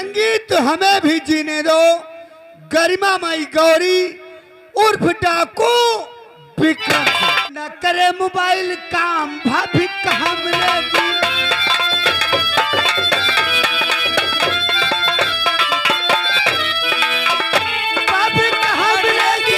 संगीत हमें भी जीने दो। गरिमामयी गौरी उर्फ डाकू विक्रम न करे मोबाइल काम, भाभी कहाँ मिलेगी? भाभी कहाँ मिलेगी?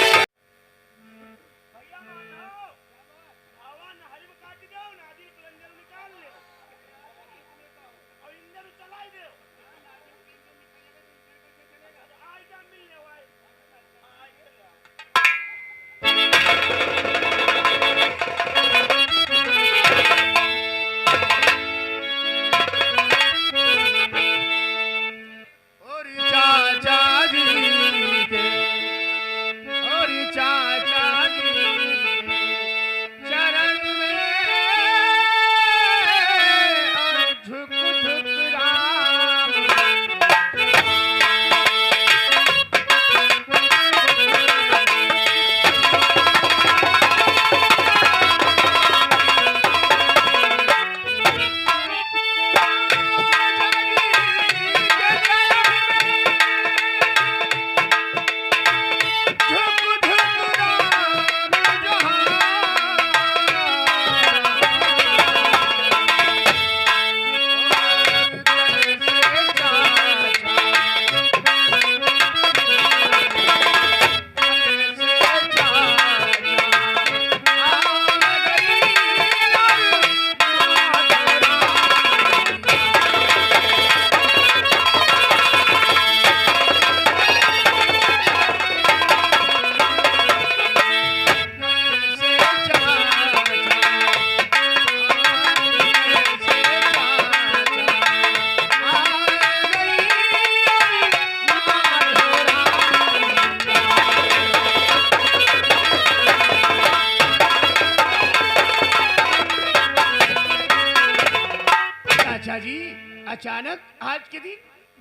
अचानक आज के दिन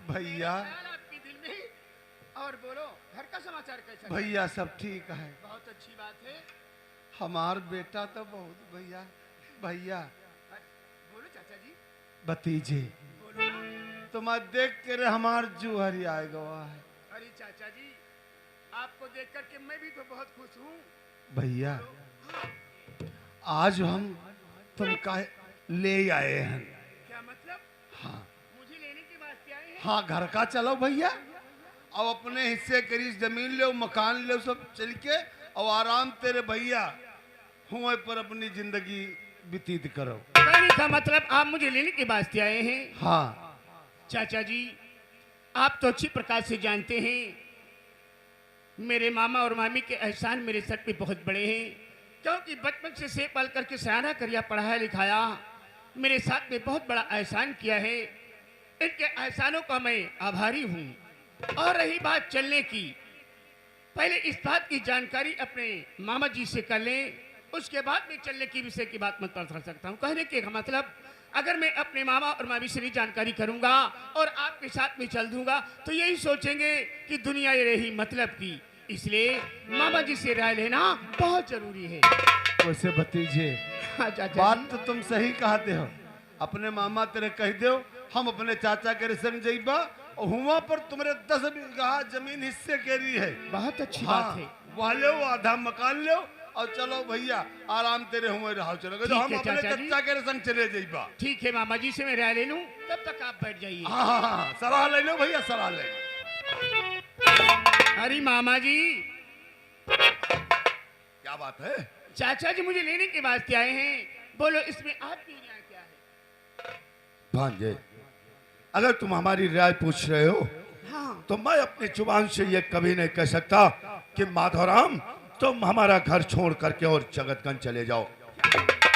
भैया आपके दिल में। और बोलो, घर का समाचार कैसा? भैया सब ठीक है। बहुत अच्छी बात है। हमार बेटा तो बहुत भैया भैया बोलो चाचा जी। भतीजे बोलो ना। तुम्हें देख कर हमार जूहरी आए गवा है। अरे चाचा जी, आपको देख करके मैं भी तो बहुत खुश हूँ। भैया आज हम तुमका ले आए हैं। क्या मतलब? हाँ मुझे लेने के वास्ते आए हैं? हाँ घर का चलो भैया, अब अपने हिस्से करीब जमीन ले मकान ले सब चल के और आराम तेरे भैया हुए पर अपनी जिंदगी व्यतीत करो। कहने का मतलब आप मुझे लेने के वास्ते आए हैं? हाँ चाचा जी, आप तो अच्छी प्रकार से जानते हैं मेरे मामा और मामी के एहसान मेरे सर पे बहुत बड़े हैं, क्योंकि बचपन से सेब पाल करके सयाना करिया, पढ़ाया लिखाया, मेरे साथ में बहुत बड़ा एहसान किया है। इनके एहसानों का मैं आभारी हूँ। और रही बात चलने की, पहले इस बात की जानकारी अपने मामा जी से कर लें, उसके बाद में चलने की विषय की बात मैं कर सकता हूँ। कहने के मतलब, अगर मैं अपने मामा और मामी से भी जानकारी करूंगा और आपके साथ में चल दूंगा तो यही सोचेंगे कि दुनिया ये रही मतलब की। इसलिए मामा जी से राय लेना बहुत जरूरी है। वैसे भतीजे हाँ चाचा बात जी। तो तुम सही कहते हो। अपने मामा तेरे कह दो हम अपने चाचा के संग जइबा और हुआ पर तुम्हारे 10 बीघा जमीन हिस्से के लिए है। बहुत अच्छी हाँ, बात है। वह लो आधा मकान लो और चलो भैया आराम तेरे हुए रहो। चलो तो हम है अपने चाचा जी। चाचा के संग चले जइबा। ठीक है, मामा जी से मैं राय ले लूं, तब तक आप बैठ जाइए। हाँ हाँ हाँ सलाह ले लो भैया, सलाह ले लो। अरे मामा जी, क्या बात है? चाचा जी मुझे लेने के वास्ते आए हैं, बोलो इसमें आपकी राय क्या है? भांजे, अगर तुम हमारी राय पूछ रहे हो हाँ। तो मैं अपनी जुबान से ये कभी नहीं कह सकता कि माधवराम तुम हमारा घर छोड़ करके और जगतगंज चले जाओ।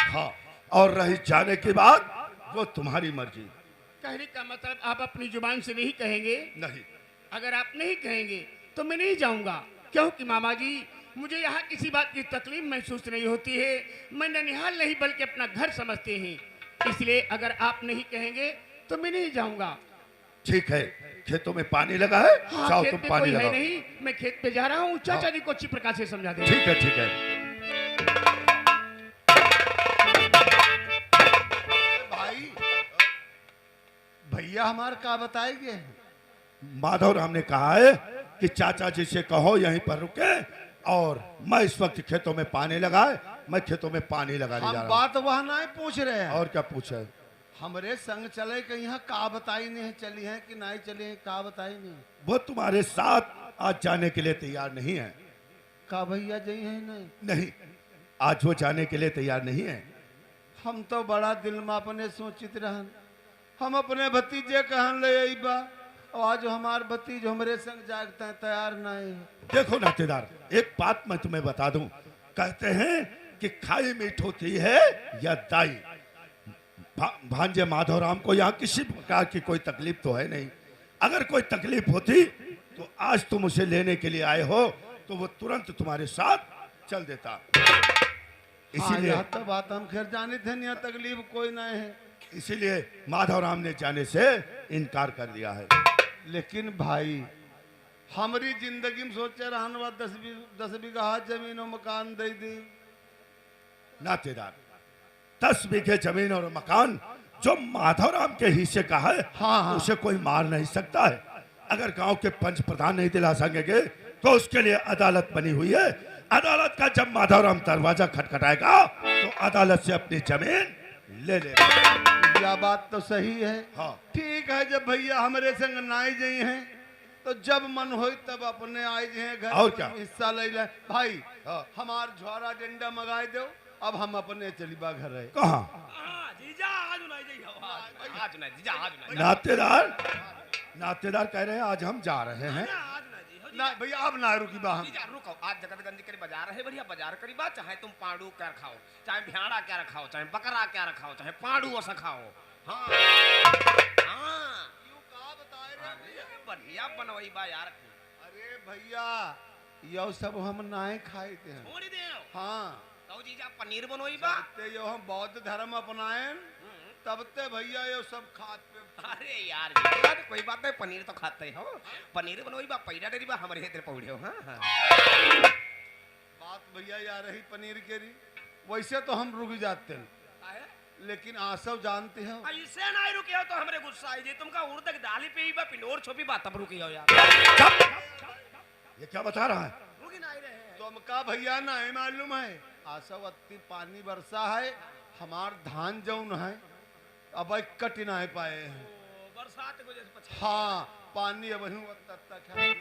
हाँ, और रही जाने के बाद वो तुम्हारी मर्जी। कहने का मतलब आप अपनी जुबान से नहीं कहेंगे? नहीं। अगर आप नहीं कहेंगे तो मैं नहीं जाऊंगा, क्योंकि मामा जी मुझे यहाँ किसी बात की तकलीफ महसूस नहीं होती है। मैं ननिहाल नहीं बल्कि अपना घर समझते हैं, इसलिए अगर आप नहीं कहेंगे तो मैं नहीं जाऊंगा। ठीक है, खेतों में पानी लगा है? हाँ, जाओ खेत तुम पे पानी कोई है लगाओ। नहीं, मैं खेत पे जा रहा हूँ। चाचा जी को अच्छी प्रकार से समझा दे। ठीक है ठीक है। भाई भैया हमारे का बताएंगे? माधव राम ने कहा है कि चाचा जी से कहो यहीं पर रुके और मैं इस वक्त खेतों में पानी लगाए, मैं खेतों में पानी लगाने हम जा रहा बात वहाँ नहीं पूछ रहे हैं। हूँ। और क्या पूछा है? हमरे संग चले कि यहाँ का बताई नहीं है, चली है कि नहीं चली है, का बताई नहीं। वो तुम्हारे साथ आज जाने के लिए तैयार नहीं है। का भैया जी है नहीं? नहीं, आज वो जाने के लिए तैयार नहीं है। हम तो बड़ा दिल में अपने सोचित रहन, हम अपने भतीजे कहन ले आई बा, और आज हमार भतीज हमरे संग जागते हैं तैयार नहीं है। देखो नातेदार, एक बात मैं तुम्हें बता दूं, कहते हैं कि खाई मीठ होती है या दाई। भांजे माधवराम को यहाँ किसी प्रकार की कोई तकलीफ तो है नहीं। अगर कोई तकलीफ होती तो आज तुम उसे लेने के लिए आए हो तो वो तुरंत तुम्हारे साथ चल देता। इसीलिए हाँ, तो बात हम खैर जाने थे, यहाँ तकलीफ कोई नहीं है। इसीलिए माधवराम ने जाने से इनकार कर दिया है। लेकिन भाई हमारी जिंदगी में सोचे रहन बा 10 बीघा जमीन और मकान दे दी। नातेदार, 10 बीघे जमीन और मकान जो माधवराम के हिस्से का है, हाँ। उसे कोई मार नहीं सकता है। अगर गांव के पंच प्रधान नहीं दिला सकेंगे तो उसके लिए अदालत बनी हुई है। अदालत का जब माधवराम दरवाजा खटखटाएगा तो अदालत से अपनी जमीन ले लेगा। यह बात तो सही है। हाँ। ठीक है, जब भैया हमारे संग नाई गई हैं तो जब मन हो तब अपने आए हैं घर और क्या? हिस्सा ले ले। भाई हाँ। हमार झोरा डंडा मंगाए दो, अब हम अपने चलीबा घर है। कहाँ? नातेदार कह रहे हैं आज हम जा रहे हैं। ना भैया अब ना रुकी बा हम। रुको, आज जगतगंज के बाजार है, बढ़िया बाजार करी बात। चाहे तुम पांडू क्या खाओ, चाहे भेड़ा क्या रखाओ, चाहे बकरा क्या रखाओ, चाहे पांडू ऐसा खाओ। हाँ हाँ, बढ़िया बनवाई बा यार। अरे भैया यो सब हम नाए खाए थे। छोड़ दे। हाँ, तो जीजा पनीर बनवाई बा। ते यो हम बौद्ध धर्म अपनाए तब ते भैया यो सब खाते। अरे यार जीजा, तो कोई बात नहीं, पनीर तो खाते हो। पनीर बनवाई बा, पैरा डेरी बा, हमारे इधर पौड़े हो। हाँ हाँ, बात भैया यार रही पनीर के री, वैसे तो हम रुक जाते हैं, लेकिन आसव जानते हो ऐसे ना रुके हो तो हमरे गुस्सा आई जी। तुमका उड़ तक दाली पे ही बा, पिंडोर छोपी बा, तब रुकी हो यार। ये क्या बता रहा है? रुकी ना रहे। तुमका भैया नहीं मालूम है, आसव अति पानी बरसा है, हमार धान जौन है अब कट नहीं पाए हैं। बरसात की वजह से पछा। हाँ, पानी अब तक है।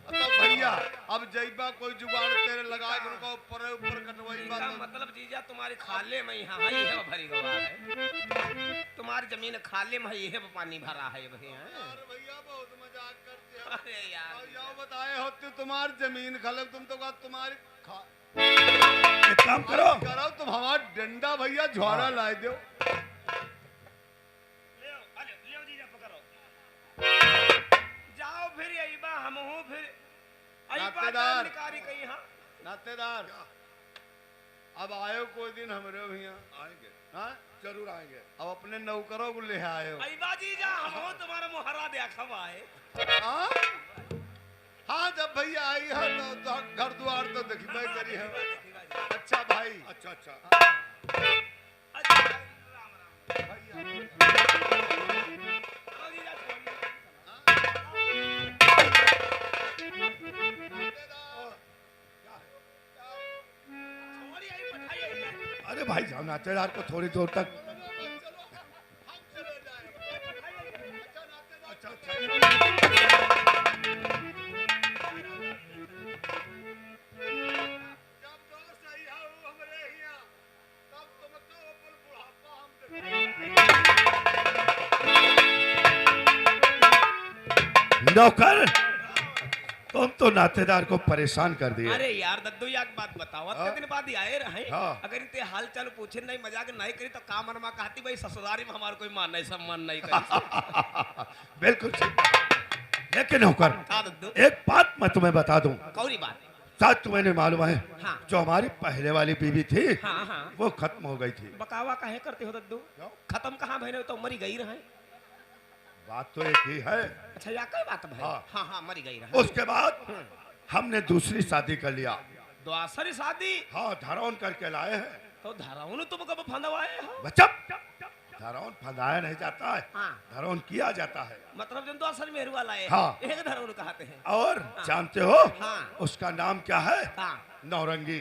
तो भैया अब जईबा कोई जुगाड़ तेरे लगा के उनका ऊपर कटवाई बा। मतलब जीजा तुम्हारी खाले में यहाँ है, ये भरी गवा है। तुम्हारी जमीन खाले में ये पानी भरा है भैया। यार भैया बहुत मजाक करते हो। अरे यार यो बताए होते तुम्हारी जमीन खलक, तुम तो कहा तुम्हारी एक काम करो, करो तुम हमारा डंडा भैया झोरा लाए दो। जाओ फिर यही बा, हम हूँ फिर नातेदार। कहीं। हाँ नातेदार अब आयो कोई दिन हमरे भैया आएंगे, हाँ जरूर आएंगे। अब अपने नौकरों को ले आयो। अईबा जीजा, हम हूँ तुम्हारा मुहरा दे खवाए। हाँ हाँ, जब भैया आई है तो घर द्वार तो देखबे करी है। अच्छा भाई, अच्छा अच्छा, अरे भाई जाओ, नातेदार को थोड़ी दूर तक। हम चले जाए। अच्छा अच्छा जब दोस्त आई है वो हमरे हिया, तब तुमको ऊपर बुढ़ापा हम नौकर, तुम तो नातेदार को परेशान कर दिए। अरे यार दद्दू, एक बात बताओ, हाँ? कितने दिन बाद ही आए रहे। हाँ। अगर इतने हाल चाल पूछे नहीं, मजाक नहीं करी तो काम मनमा कहती भाई ससुरारी में हमारा कोई मान नहीं, सम्मान नहीं करी। बिल्कुल ठीक। लेकिन नौकर, हाँ दद्दू, एक बात मैं तुम्हें बता दूं, कौरी बात। शायद तुम्हें नहीं मालूम है, हाँ। जो हमारी पहले वाली बीवी थी, हाँ हाँ, वो खत्म हो गई थी। बकावा काहे करते हो दद्दू? क्यों? खत्म कहाँ भइले, तो मरी गई रहे। बात तो एक ही है। अच्छा या कई बात भाई? हाँ। हाँ हाँ, मरी गई रहे। उसके बाद हमने दूसरी शादी कर लिया। द्वासरी शादी? हाँ, धरौन करके लाए हैं। तो धराऊन तुम कब फंदवाए हो? बच्चा, धरौन फंदाया नहीं जाता है, हाँ। धरौन किया जाता है। मतलब जो तो असल मेहरू वाला है, हाँ। एक धरोन कहते हैं। और जानते हो हाँ। उसका नाम क्या है? हाँ। नौरंगी।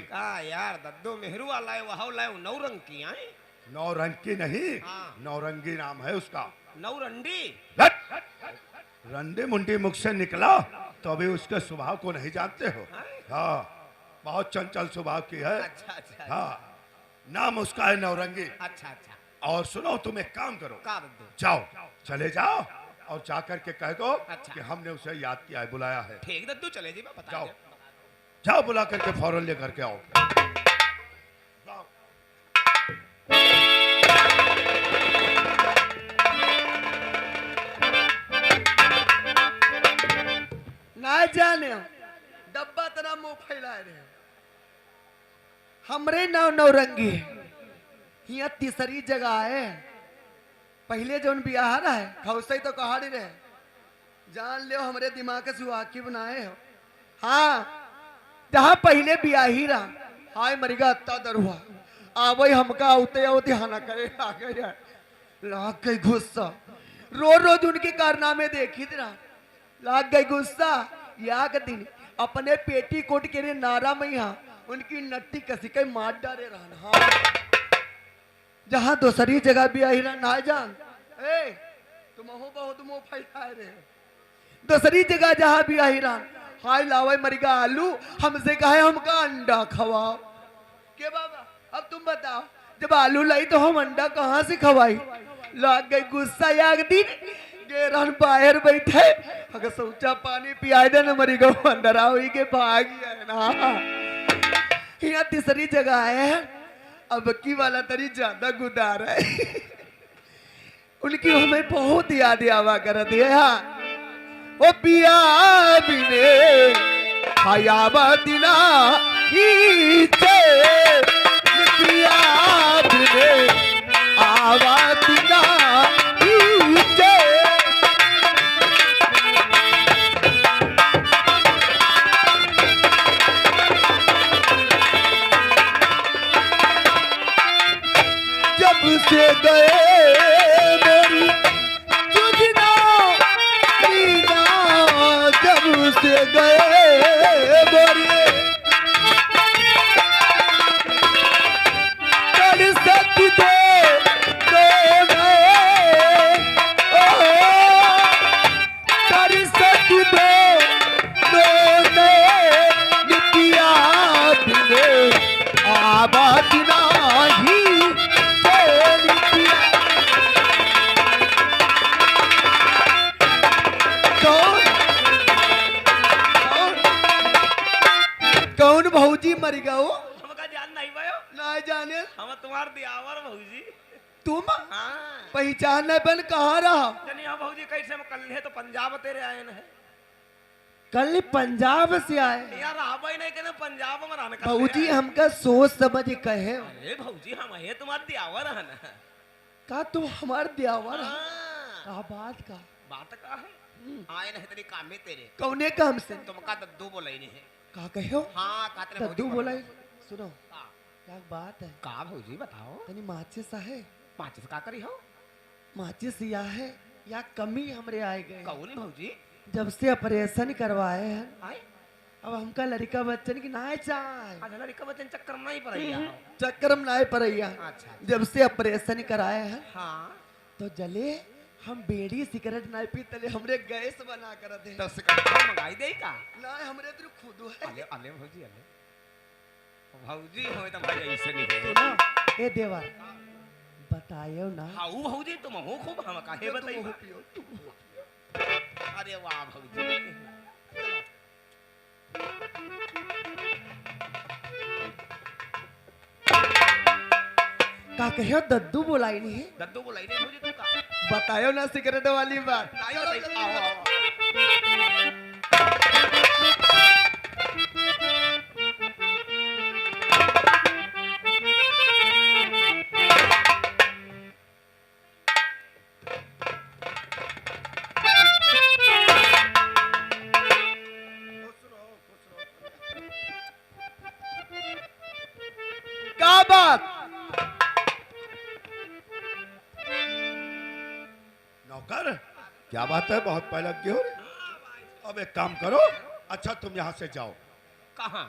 यार दद्दू मेहरू वाला है, वह लाए नौरंग की आए। नौरंगी नहीं, हाँ। नौरंगी नाम है उसका। नौरंडी। लट! रंडी मुंडी मुख से निकला तो अभी उसके स्वभाव को नहीं जानते हो? हाँ, बहुत चंचल स्वभाव की है। अच्छा अच्छा हाँ, नाम उसका है नौरंगी। अच्छा अच्छा। और सुनो, तुम एक काम करो, का दद्दू? जाओ, चले जाओ और जाकर के कह दो अच्छा। कि हमने उसे याद किया है, बुलाया है। ठीक दद्दू, चले जी, मैं बता जाओ। दे। जाओ, बुला करके फौरन लेकर के आओ। जाओ। ना जाने डब्बा तना मुंह फैलाए रहे हमरे नाव नौरंगी यहाँ तीसरी जगह है। पहले जो बियाह रहे खौसई तो कहाड़ी रहे, जान ले हमरे दिमाग के सुहाकी बनाए हो। हाँ, जहाँ पहले बियाही रहा, हाय मरिगा अत्ता दरुआ आवई हमका आउते आउते हाना करे आ गए, लाग गई गुस्सा। रोज रोज उनके कारनामे देखी रहा, लाग गई गुस्सा। या के दिन अपने पेटी कोट के नारा में यहाँ उनकी नट्टी कसी के मार डाले रहना। हाँ, जहाँ दूसरी जगह भी आई रहा ना जान, ए तुम हो बहुत मुंह फैलाए रहे हो। दूसरी जगह जहाँ भी आई रहा, हाय लावे मरिगा आलू हमसे कहे हमका अंडा खवाओ। के बाबा अब तुम बताओ, जब आलू लाई तो हम अंडा कहाँ से खवाई? लाग गई गुस्सा। याग दिन गेरन बाहर बैठे, अगर सोचा पानी पियाई दे ना मरी गो अंदर हुई के भागी है ना। यहाँ तीसरी जगह है, अब की वाला तरी ज्यादा गुदार है। उनकी हमें बहुत याद आवा कर दिया। हाँ, ओ पिया बिने हयावतिना ईचे, पिया बिने आवातिना ईचे। जब से गए मेरी तुझना मीना, जब से गए मेरी कर सकते कर सकते नितिया बिने आबाद नाही। कौन भौजी मर गओ? हमका जान नहीं भयो, ना जाने हम तुम्हार दियावर भौजी। तुम हाँ। पहचान न बन कहाँ रहा? जनी हाँ भौजी, कैसे हम कल है तो पंजाब तेरे आए न है। कल पंजाब से आए यार आवे नहीं कहने पंजाब में रहने का। भौजी, हमका सोच समझ कहे अरे भौजी, हम है तुम्हार दियावर है ना। का तुम हमार दियावर है? हाँ। का बात का बात का है, आए नहीं तेरी काम में तेरे। कौने काम से? तुमका दद्दू बोलाई नहीं है। का कहो? हाँ, कातरे भौजी दद्दू बोला। सुनो हाँ। क्या बात है, का भौजी बताओ, तनी माचिस है? माचिस का करी हो? माचिस या है या कमी हमरे आए गए। कौन भौजी? जब से ऑपरेशन करवाए हैं, आए अब हमका लड़का बच्चन की ना चाहे, आज लड़का बच्चन चक्कर नहीं पड़ेगा। चक्कर में ना पड़ैया। अच्छा। जब से ऑपरेशन कराए हैं हाँ, तो जले हम बेड़ी सिगरेट ना पी, तले हमरे गैस बना कर दे। तो सिकंदर मंगाई दे का? ना हमरे तो खुद है। अले अले भौजी, अले भौजी हो तो भाई ऐसे नहीं है। सुनो ए देवा, बतायो ना। हाउ भौजी, तुम हो खूब, हम काहे बताइए। तुम पियो, तुम पियो। अरे वाह भौजी, का कहो दद्दू बोलाई नहीं है? दद्दू बोलाई नहीं भौजी तुमका? बतायो ना सिगरेट वाली बात। नहीं बताइए। आओ आओ। का बात? क्या बात है, बहुत पहले हो रे। अब एक काम करो, अच्छा तुम यहाँ से जाओ, कहाँ?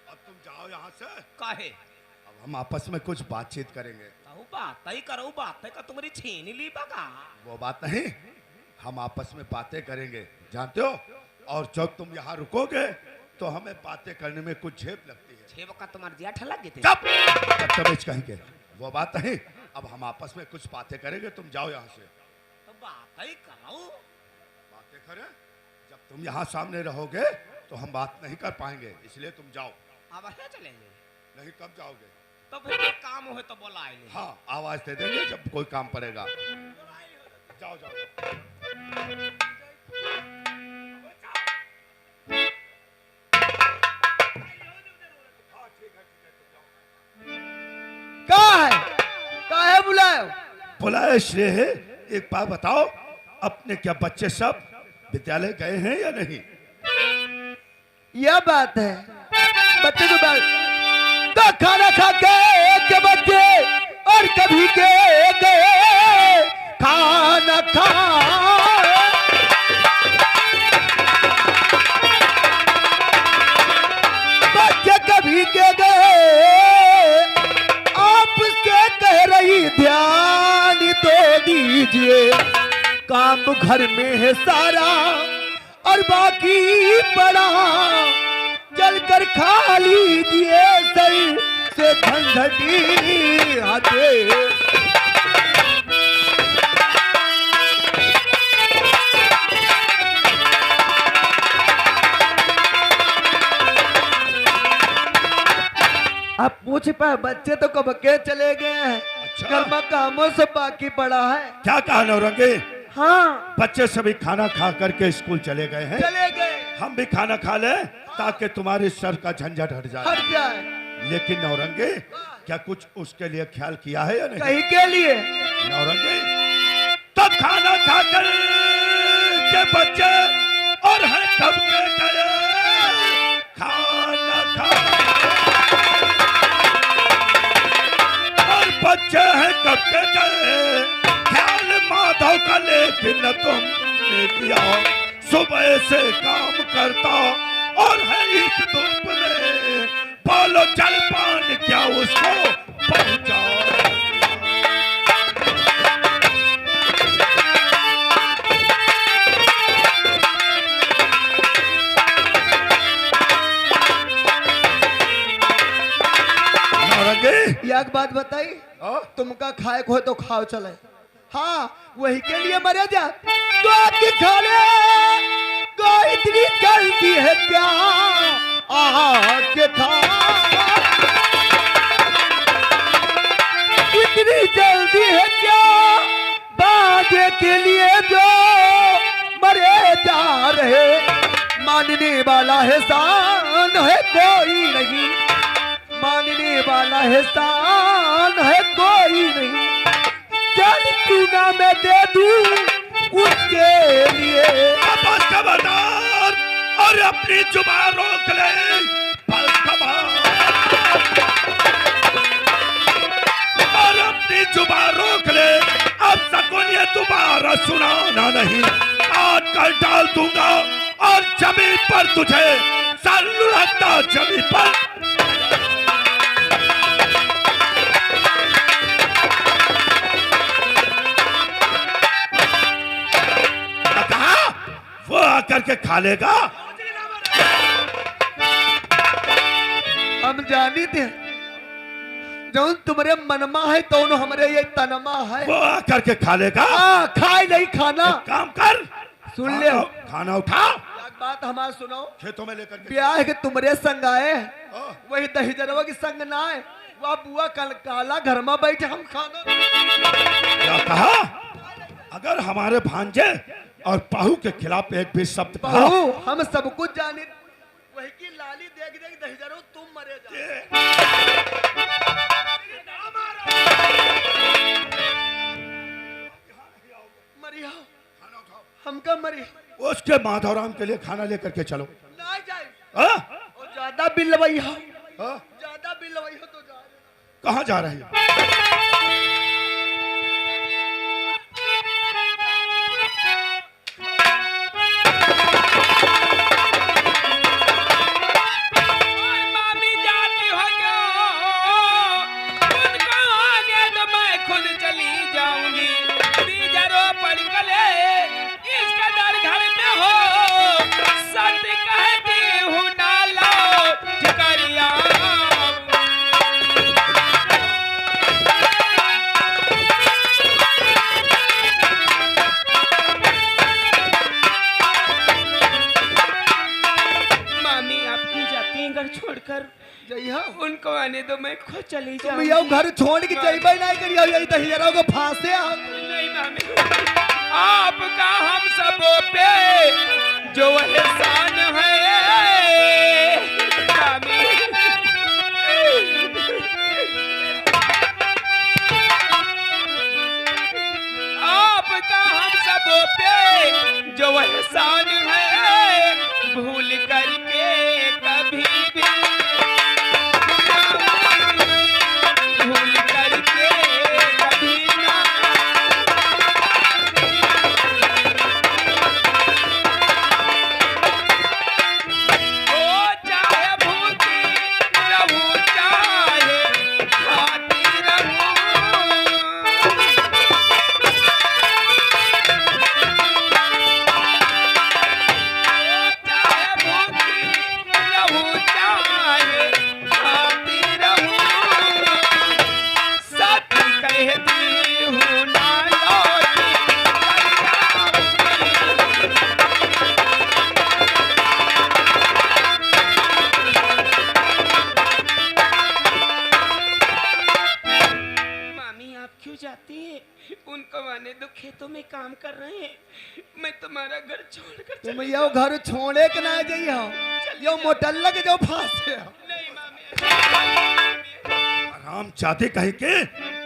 अब तुम जाओ यहाँ से। काहे? अब हम आपस में कुछ बातचीत करेंगे। कहू बात तई करो, बात तई का तुम्हारी छीन ली बका। वो बात नहीं, हम आपस में बातें करेंगे, जानते हो। और जब तुम यहाँ रुकोगे तो हमें बातें करने में कुछ झेप लगती है। छे बका तुम्हारे जिया ठलक गए थे। चुप, बदतमीज कहेंगे। वो बात नहीं, अब हम आपस में कुछ बातें करेंगे, तुम जाओ यहाँ से। तो बात तई करो। बातें करें, जब तुम यहाँ सामने रहोगे तो हम बात नहीं कर पाएंगे, इसलिए तुम जाओ। अब है चलेंगे। नहीं, कब जाओगे? तो फिर कोई काम हो तो बोला आइले। हाँ, आवाज दे देंगे जब कोई काम पड़ेगा। जाओ जाओ। का है बुलायो? बुलाया इसलिए है, एक बात बताओ, अपने क्या बच्चे सब विद्यालय गए हैं या नहीं? यह बात है, बच्चे तो बात तो खाना खा के बच्चे और कभी के गए खाना खा। बच्चे कभी के गए, आपके कह रही ध्यान तो दीजिए, काम घर में है सारा और बाकी पड़ा, जलकर खा लीजिए सर से झंझटी आते। आप पूछ पाए, बच्चे तो कब के चले गए हैं। अच्छा। घर में कामों से बाकी पड़ा है। क्या कहा नौरंगी? हाँ, बच्चे सभी खाना खा करके स्कूल चले गए हैं। चले गए, हम भी खाना खा ले ताकि तुम्हारे सर का झंझट हट जाए। हट जाए। लेकिन नौरंगी, क्या कुछ उसके लिए ख्याल किया है या नहीं? कहीं के लिए नौरंगी, तब खाना खाकर के बच्चे और है कब के गए खाना खा, और बच्चे हैं कब के गए ख्याल माधव का, लेकिन तुमने किया सुबह से काम करता और है इस धूप में, बोलो जलपान क्या उसको पहुंचा। एक बात बताई, तुमका खाए को हो तो खाओ चले। हाँ, वही के लिए मरे जा तो आपकी खा ले, को इतनी जल्दी है क्या आके खा, इतनी जल्दी है क्या बाजे के लिए जो मरे जा रहे, मानने वाला है शान है कोई नहीं, मानने वाला है शान है कोई नहीं, चल चूना मैं दे दूं उसके लिए। बस खबरदार, और अपनी जुबान रोक ले, बस खबरदार, और अपनी जुबान रोक ले, अब सकुन ये दोबारा सुनाना नहीं, आज कल डाल दूंगा और जमीन पर तुझे सर लुढ़कता जमीन पर। वो आकर के खा लेगा। हम जानी थे जो तुम्हारे मनमा है तो हमारे ये तनमा है, वो आकर के खा लेगा। हाँ, खाए नहीं खाना। एक काम कर, सुन ले, खाना उठा, एक बात हमारा सुनो, खेतों में लेकर के ब्याह के तुम्हारे संग आए, हाँ। वही दहीजरवा की संग ना आए, वह बुआ कल काला घर में बैठे हम खाना। क्या कहा? अगर हमारे भांजे और पाहू के खिलाफ एक भी शब्द कहा, बहू हम सब कुछ जाने, वही की लाली देख देख दहीजरो तुम मरे जा। मरिया हमका मरी, उसके माधवराम के लिए खाना लेकर के चलो। ना जाए हाँ? और ज्यादा बिल लवाई हो, हाँ? ज्यादा बिल लवाई हो तो जा। कहाँ जा रही है? घर जइहा उनको आने दो, मैं खुद चली तुम जाऊंगी। यौ घर छोड़ के जइबे नहीं करियो, यही तो हीरा को फांसे आ। नहीं मामी, आपका हम सबों पे जो एहसान है मामी। आपका हम सबों पे जो एहसान है, भूल करके कभी भी भूल करके कभी ना। ओ चाहे भूखी रहूं, चाहे खाती रहूं, चाहे भूखी रहूं, चाहे खाती रहूं, सच कहती हूँ ना लौटी मामी। आप क्यों जाती है? उनको आने दो, खेतों में काम कर रहे हैं, मैं तुम्हारा घर छोड़कर तुम चली यौ घर छोड़े के ना जइहा, यौ मोटल्ला के जो फांसे आ। नहीं मामी। आराम चाहते कहीं के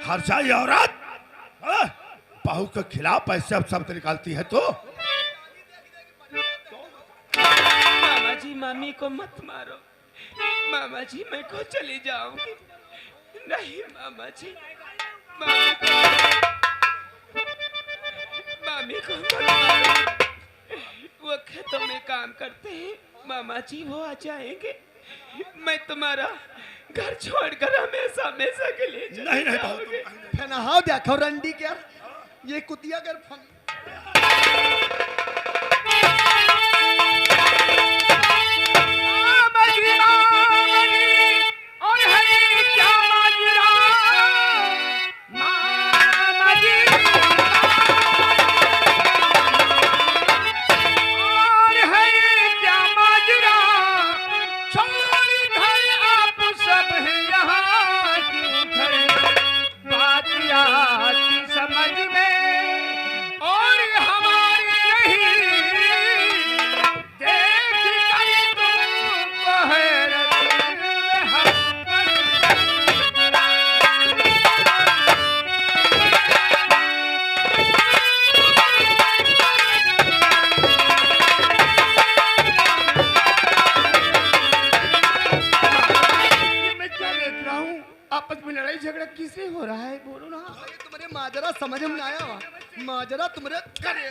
हर जाए औरत हाँ? बहू के खिलाफ ऐसे अब शब्द निकालती है तो मामा जी मामी को मत मारो। मामा जी मैं खुद चली जाऊंगी। नहीं मामा जी, मामी को मत मारो। वो खेतों में काम करते हैं मामा जी, वो आ जाएंगे। मैं तुम्हारा घर छोड़कर हमेशा हमेशा के लिए चली नहीं नहीं बहू तुम जाऊंगी। कहीं नहीं। फिर हाउ देखो रंडी के ये कुतिया कर फन समझ में और हमारी नहीं देख कर तुमको हैरत में मैं क्या देख रहा हूँ? आपस में लड़ाई झगड़ा किससे हो रहा है? बोलो ना। तुम्हारे माजरा समझ में ना आया, माजरा तुम्हारे करे